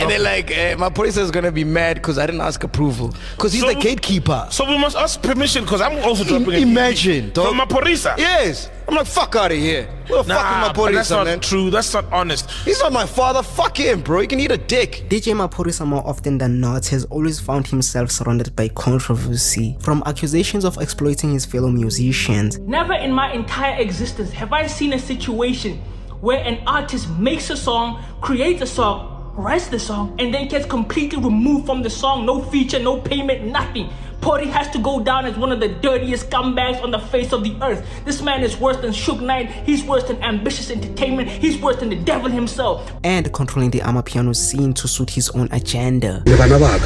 And they're like, Maphorisa is gonna be mad because I didn't ask approval. Because he's the gatekeeper. So we must ask permission because I'm also dropping a Imagine, dog. from Maphorisa. Yes. I'm like, fuck out of here. What the fuck is Maphorisa, that's not man? true. That's not honest. He's not my father. Fuck him, bro. He can eat a dick. DJ Maphorisa more often than not has always found himself surrounded by controversy, from accusations of exploiting his fellow musicians. Never in my entire existence have I seen a situation where an artist makes a song, creates a song, writes the song, and then gets completely removed from the song. No feature, no payment, nothing. Pori has to go down as one of the dirtiest scumbags on the face of the earth. This man is worse than Suge Knight. He's worse than Ambitious Entertainment. He's worse than the devil himself. And controlling the amapiano scene to suit his own agenda. You are my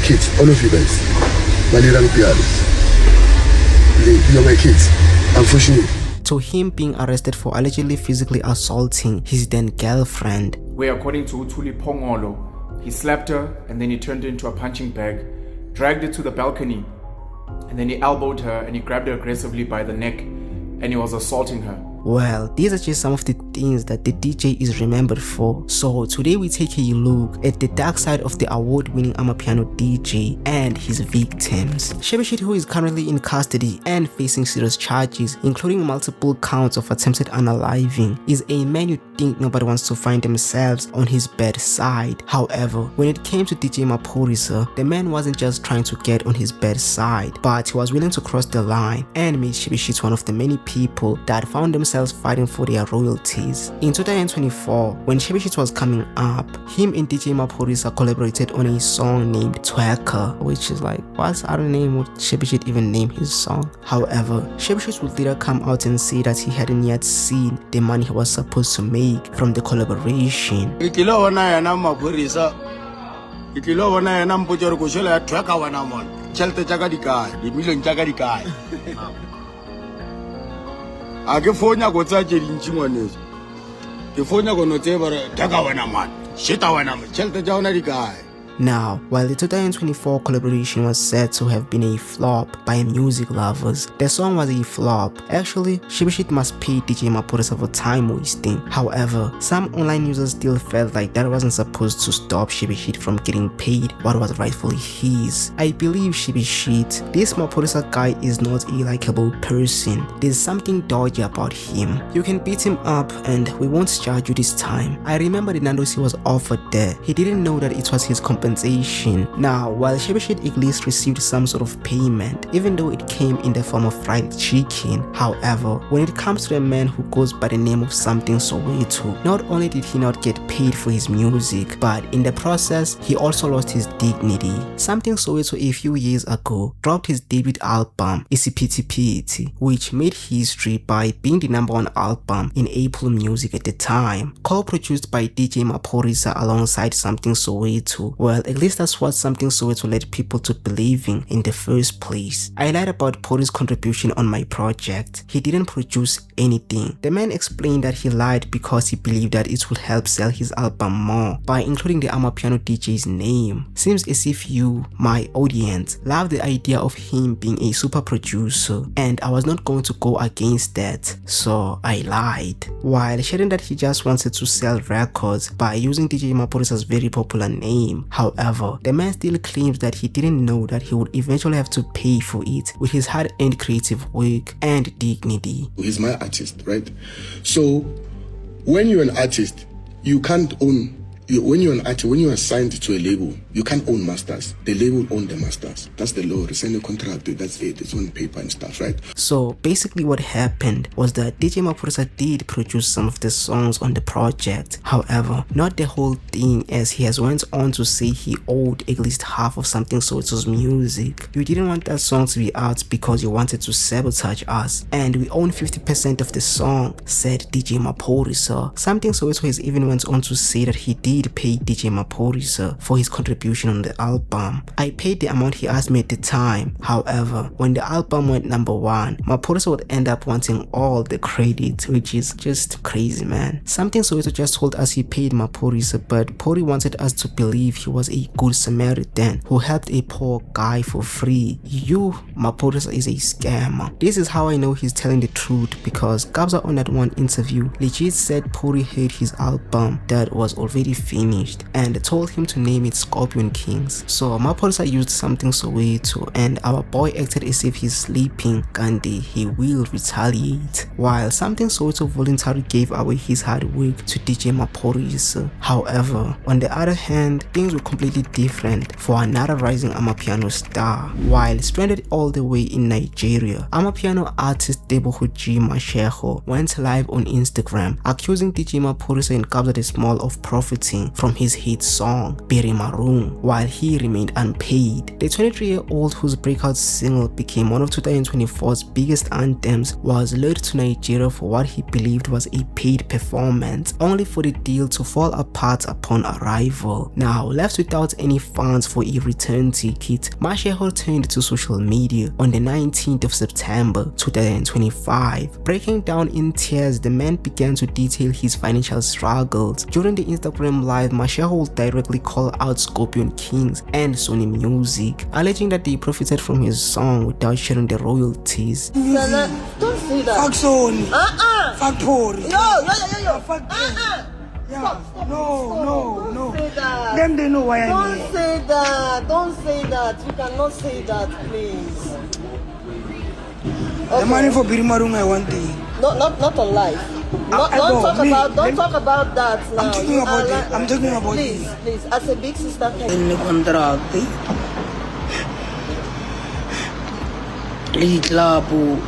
kids, all of you guys. You are my kids. Unfortunately. To him being arrested for allegedly physically assaulting his then girlfriend. Where according to Utuli Pongolo, he slapped her and then he turned her into a punching bag, dragged her to the balcony, and then he elbowed her and he grabbed her aggressively by the neck and he was assaulting her. Well, these are just some of the things that the DJ is remembered for. So today we take a look at the dark side of the award-winning amapiano DJ and his victims. Shebeshit, who is currently in custody and facing serious charges, including multiple counts of attempted unaliving, is a man you think nobody wants to find themselves on his bedside. However, when it came to DJ Maphorisa, the man wasn't just trying to get on his bedside, but he was willing to cross the line and made Shebeshit one of the many people that found themselves fighting for their royalties. In 2024, when Shebeshit was coming up, him and DJ Maphorisa collaborated on a song named Twerker, which is like, what other name would Shebeshit even name his song? However, Shebeshit would later come out and say that he hadn't yet seen the money he was supposed to make from the collaboration. Ake fonya go tsa tsedintsi ngwaneso ke fonya go no tsebara taka wena man shita wena man chelte ja ona di kae. Now, while the 2024 collaboration was said to have been a flop by music lovers, the song was a flop. Actually, Shebeshit must pay DJ Maphorisa for time wasting. However, some online users still felt like that wasn't supposed to stop Shebeshit from getting paid what was rightfully his. I believe Shebeshit, this Maphorisa guy is not a likable person. There's something dodgy about him. You can beat him up and we won't charge you this time. I remember the Nando's he was offered there. He didn't know that it was his compensation. Now, while Shebeshit at least received some sort of payment, even though it came in the form of fried chicken, however, when it comes to a man who goes by the name of something Soweto, not only did he not get paid for his music, but in the process, he also lost his dignity. Something Soweto a few years ago dropped his debut album, Isipiti, which made history by being the #1 album in Apple Music at the time, co-produced by DJ Maphorisa alongside Something Soweto. Well, at least that's what Something Soweto led people to believing in the first place. I lied about Pori's contribution on my project. He didn't produce anything. The man explained that he lied because he believed that it would help sell his album more by including the amapiano DJ's name. Seems as if you, my audience, love the idea of him being a super producer, and I was not going to go against that, so I lied. While sharing that he just wanted to sell records by using DJ Maphorisa's very popular name. However, the man still claims that he didn't know that he would eventually have to pay for it with his hard-earned creative work and dignity. He's my artist, right? So when you're an artist, you can't own. When you're an artist, when you are signed to a label, you can't own masters. The label own the masters. That's the law. They sign a contract. That's it. It's on paper and stuff, right? So basically what happened was that DJ Maphorisa did produce some of the songs on the project. However, not the whole thing, as he has went on to say he owed at least half of Something Soweto's music. You didn't want that song to be out because you wanted to sabotage us, and we own 50% of the song, said DJ Maphorisa. Something Soweto has even went on to say that he did did pay DJ Maphorisa for his contribution on the album. I paid the amount he asked me at the time. However, when the album went number 1, Maphorisa would end up wanting all the credit, which is just crazy, man. Something Soweto just told us he paid Maphorisa, but Pori wanted us to believe he was a good Samaritan who helped a poor guy for free. Maphorisa is a scammer. This is how I know he's telling the truth, because Kabza on that one interview legit said Pori heard his album that was already finished and told him to name it Scorpion Kings. So Maphorisa used something Soweto and our boy acted as if he's sleeping, Gandhi, he will retaliate. While something Soweto voluntarily gave away his hard work to DJ Maphorisa. However, on the other hand, things were completely different for another rising amapiano star. While stranded all the way in Nigeria, amapiano artist tebogo mashego went live on Instagram accusing DJ Maphorisa and Kabza the Small of profiting from his hit song Biri Marung while he remained unpaid. The 23-year-old whose breakout single became one of 2024's biggest anthems was lured to Nigeria for what he believed was a paid performance, only for the deal to fall apart upon arrival. Now, left without any funds for a return ticket, Mashego turned to social media on the 19th of September 2025. Breaking down in tears, the man began to detail his financial struggles. During the Instagram live, Mashego would directly call out Scorpion Kings and Sony Music, alleging that they profited from his song without sharing the royalties. Don't say that. Fuck Sony. Fuck Pori. Yo. Fuck Stop. No. Don't say that. Them they know why I'm Don't here. say that. Don't say that. You cannot say that, please. The money for Biri Marung I want it. Not on live. Don't talk about that now. I'm talking about it. I'm talking about please, it. Please, as a big sister, In the contract. Litlabu.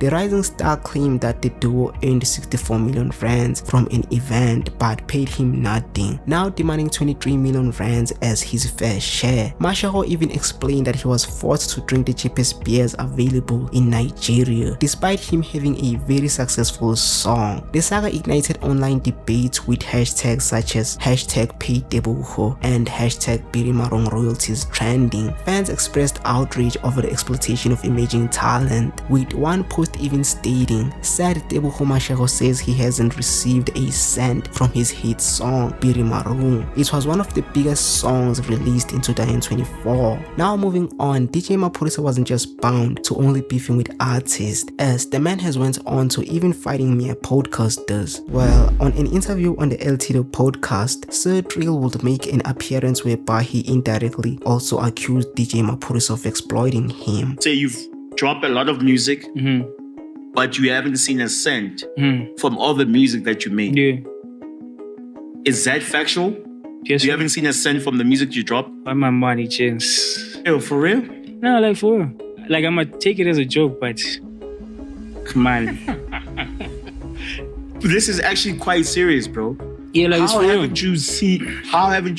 The rising star claimed that the duo earned 64 million rands from an event but paid him nothing, now demanding 23 million rands as his fair share. Mashego even explained that he was forced to drink the cheapest beers available in Nigeria, despite him having a very successful song. The saga ignited online debates with hashtags such as #PayTebogo and #BiriMarung royalties trending. Fans expressed outrage over the exploitation of emerging talent, with one post even stating, "Sad Tebogo Mashego says he hasn't received a cent from his hit song Biri Marung." It was one of the biggest songs released in 2024. Now moving on, DJ Maphorisa wasn't just bound to only beefing with artists, as the man has went on to even fighting mere podcasters. Well, on an interview on the LTD podcast, xduppy would make an appearance whereby he indirectly also accused DJ Maphorisa of exploiting him. Say you've dropped a lot of music, but you haven't seen a cent from all the music that you made. Yeah. Is that factual? Yes. You haven't seen a cent from the music you dropped? Why my money chance? Yo, for real? No, like for real. Like I'm gonna take it as a joke, but come on. This is actually quite serious, bro. Yeah, like it's How for real. haven't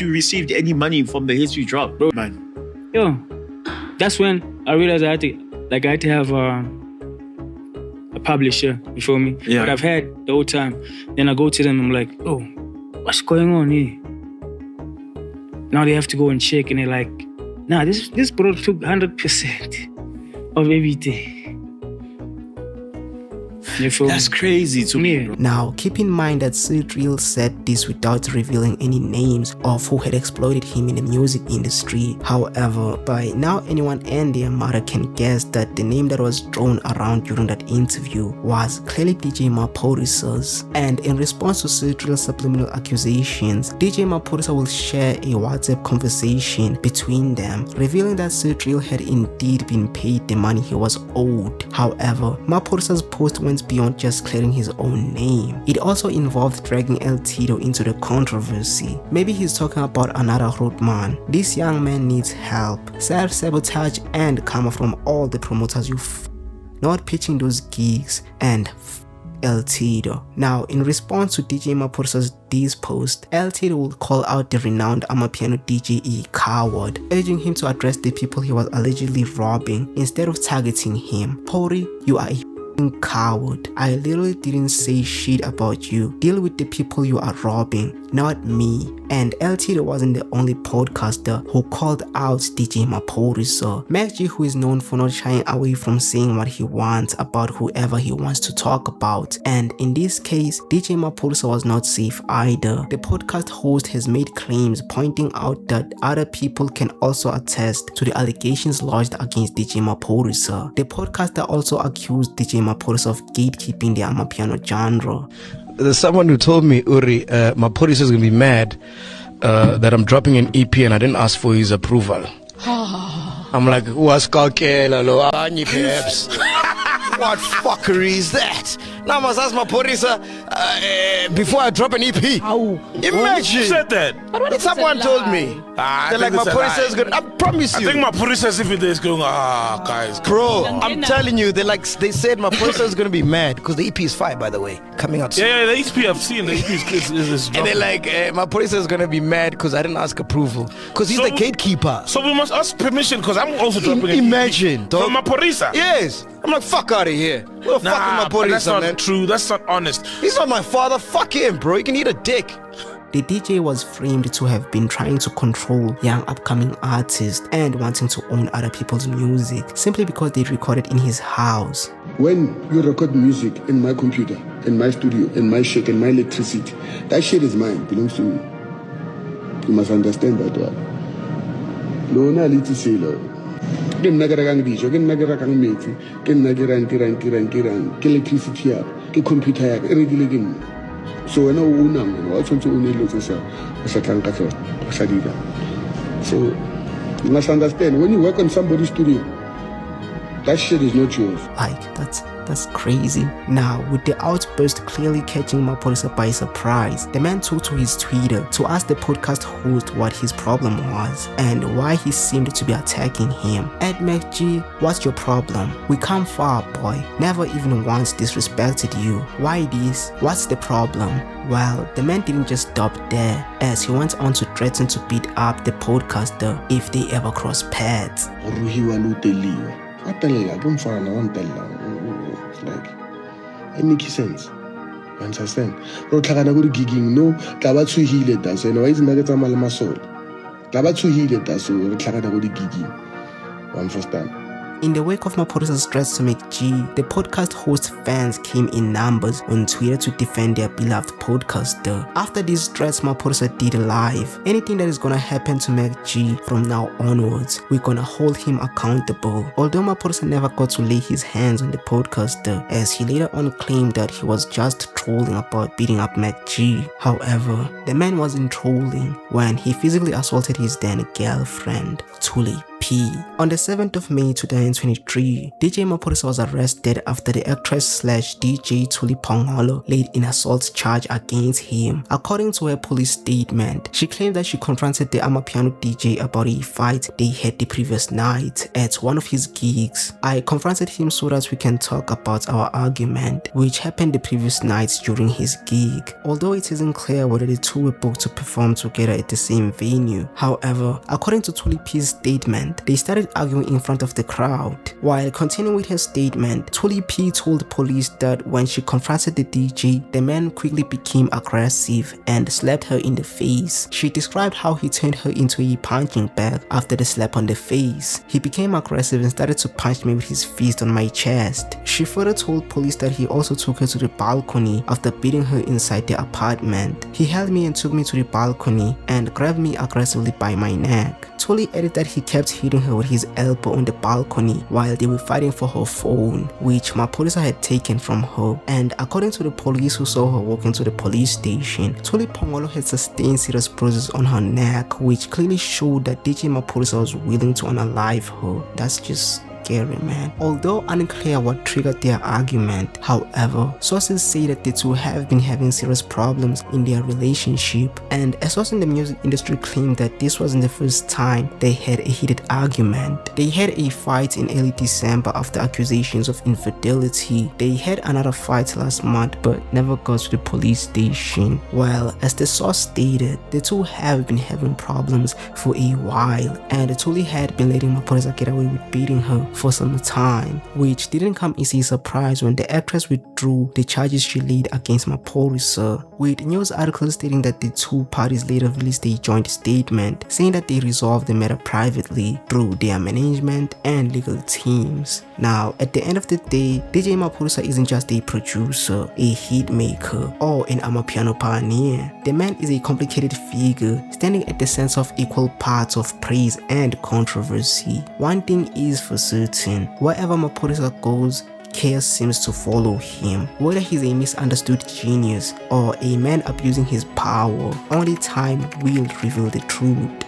you received any money from the hits you dropped, bro? Man. Yo, that's when I realized I had to have a publisher, you feel me? Yeah. But I've had the whole time. Then I go to them, I'm like, oh, what's going on here? Now they have to go and check, and they're like, nah, this product took 100% of everything. You feel That's me? crazy to me, bro. Now, keep in mind that xduppy said this without revealing any names of who had exploited him in the music industry. However, by now anyone and their mother can guess that the name that was thrown around during that interview was clearly DJ Maphorisa's. And in response to xduppy's subliminal accusations, DJ Maphorisa will share a WhatsApp conversation between them, revealing that xduppy had indeed been paid the money he was owed. However, Maphorisa's post went beyond just clearing his own name. It also involved dragging El Tito into the controversy. Maybe he's talking about another roadman. This young man needs help, self-sabotage and karma from all the promoters not pitching those gigs and El Tito. Now, in response to DJ Maphorisa's diss post, El Tito will call out the renowned amapiano DJ a coward, urging him to address the people he was allegedly robbing instead of targeting him. Pori, you are a coward. I literally didn't say shit about you. Deal with the people you are robbing, not me. And El Tito wasn't the only podcaster who called out DJ Maphorisa. Mac G, who is known for not shying away from saying what he wants about whoever he wants to talk about. And in this case, DJ Maphorisa was not safe either. The podcast host has made claims pointing out that other people can also attest to the allegations lodged against DJ Maphorisa. The podcaster also accused DJ Maphorisa of gatekeeping the amapiano genre. There's someone who told me, Uri, Maphorisa is going to be mad that I'm dropping an EP and I didn't ask for his approval. I'm like, what's kakela lo anyi perhaps? What fuckery is that? Now I must ask Maphorisa before I drop an EP. Imagine. Who said that? Someone told me. They're like, Maphorisa is good. I promise you. I think Maphorisa is going, guys. Bro, I'm telling you, they said Maphorisa is going to be mad because the EP is fire, by the way, coming out soon. Yeah, the EP I've seen, the EP is and they're like, Maphorisa is going to be mad because I didn't ask approval because he's the gatekeeper. So we must ask permission because I'm also dropping Imagine, an EP. From Maphorisa? Yes. I'm like, fuck out of here. Who the fuck is Maphorisa, that's not man? true. That's not honest. He's not my father. Fuck him, bro. He can eat a dick. The DJ was framed to have been trying to control young upcoming artists and wanting to own other people's music simply because they recorded in his house. When you record music in my computer, in my studio, in my shack, in my electricity, that shit is mine, belongs to me. You must understand that one. No, no, little say, Lord. Ke nna ke rekang dijo, ke nna ke rekang metsi, ke nna ke rang ke electricity ya ke computer ya ke rekile ke nna. So wena o una mona wa tshwantse o ne le tse sa tlang ka tsona sa dira. So you must understand, when you work on somebody's studio, that shit is not yours. Like, that's crazy. Now, with the outburst clearly catching Maphorisa by surprise, the man took to his Twitter to ask the podcast host what his problem was and why he seemed to be attacking him. At Mac G, what's your problem? We come far, boy. Never even once disrespected you. Why this? What's the problem? Well, the man didn't just stop there, as he went on to threaten to beat up the podcaster if they ever cross paths. Like, it makes sense. You understand? No, tlhakana go gigging, no, taba tsu hile da so no is magata mala masol. Taba tsu hile da so re tlhakana go gigging. You understand? In the wake of Maphorisa's threats to Mac G, the podcast host fans came in numbers on Twitter to defend their beloved podcaster. After these threats, Maphorisa did live. Anything that is gonna happen to Mac G from now onwards, we're gonna hold him accountable. Although Maphorisa never got to lay his hands on the podcaster, as he later on claimed that he was just trolling about beating up Mac G. However, the man wasn't trolling when he physically assaulted his then girlfriend, Thuli P. On the 7th of May 2023, DJ Maphorisa was arrested after the actress/DJ Thuli Phongolo laid an assault charge against him. According to her police statement, she claimed that she confronted the amapiano DJ about a fight they had the previous night at one of his gigs. I confronted him so that we can talk about our argument, which happened the previous nights during his gig. Although it isn't clear whether the two were booked to perform together at the same venue. However, according to Thuli P's statement, they started arguing in front of the crowd. While continuing with her statement, Thuli P told police that when she confronted the DJ, the man quickly became aggressive and slapped her in the face. She described how he turned her into a punching bag after the slap on the face. He became aggressive and started to punch me with his fist on my chest. She further told police that he also took her to the balcony after beating her inside the apartment. He held me and took me to the balcony and grabbed me aggressively by my neck. Thuli added that he kept hitting her with his elbow on the balcony while they were fighting for her phone, which Maphorisa had taken from her. And according to the police who saw her walk into the police station, Thuli Phongolo had sustained serious bruises on her neck, which clearly showed that DJ Maphorisa was willing to unalive her. That's just scary, man. Although unclear what triggered their argument, however, sources say that the two have been having serious problems in their relationship, and a source in the music industry claimed that this wasn't the first time they had a heated argument. They had a fight in early December after accusations of infidelity. They had another fight last month but never got to the police station. Well, as the source stated, the two have been having problems for a while, and Thuli had been letting Maphorisa get away with beating her for some time, which didn't come as a surprise when the actress withdrew the charges she laid against Maphorisa, with news articles stating that the two parties later released a joint statement saying that they resolved the matter privately through their management and legal teams. Now, at the end of the day, DJ Maphorisa isn't just a producer, a hit maker, or an amapiano pioneer. The man is a complicated figure, standing at the center of equal parts of praise and controversy. One thing is for certain, wherever Maphorisa goes, chaos seems to follow him. Whether he's a misunderstood genius or a man abusing his power, only time will reveal the truth.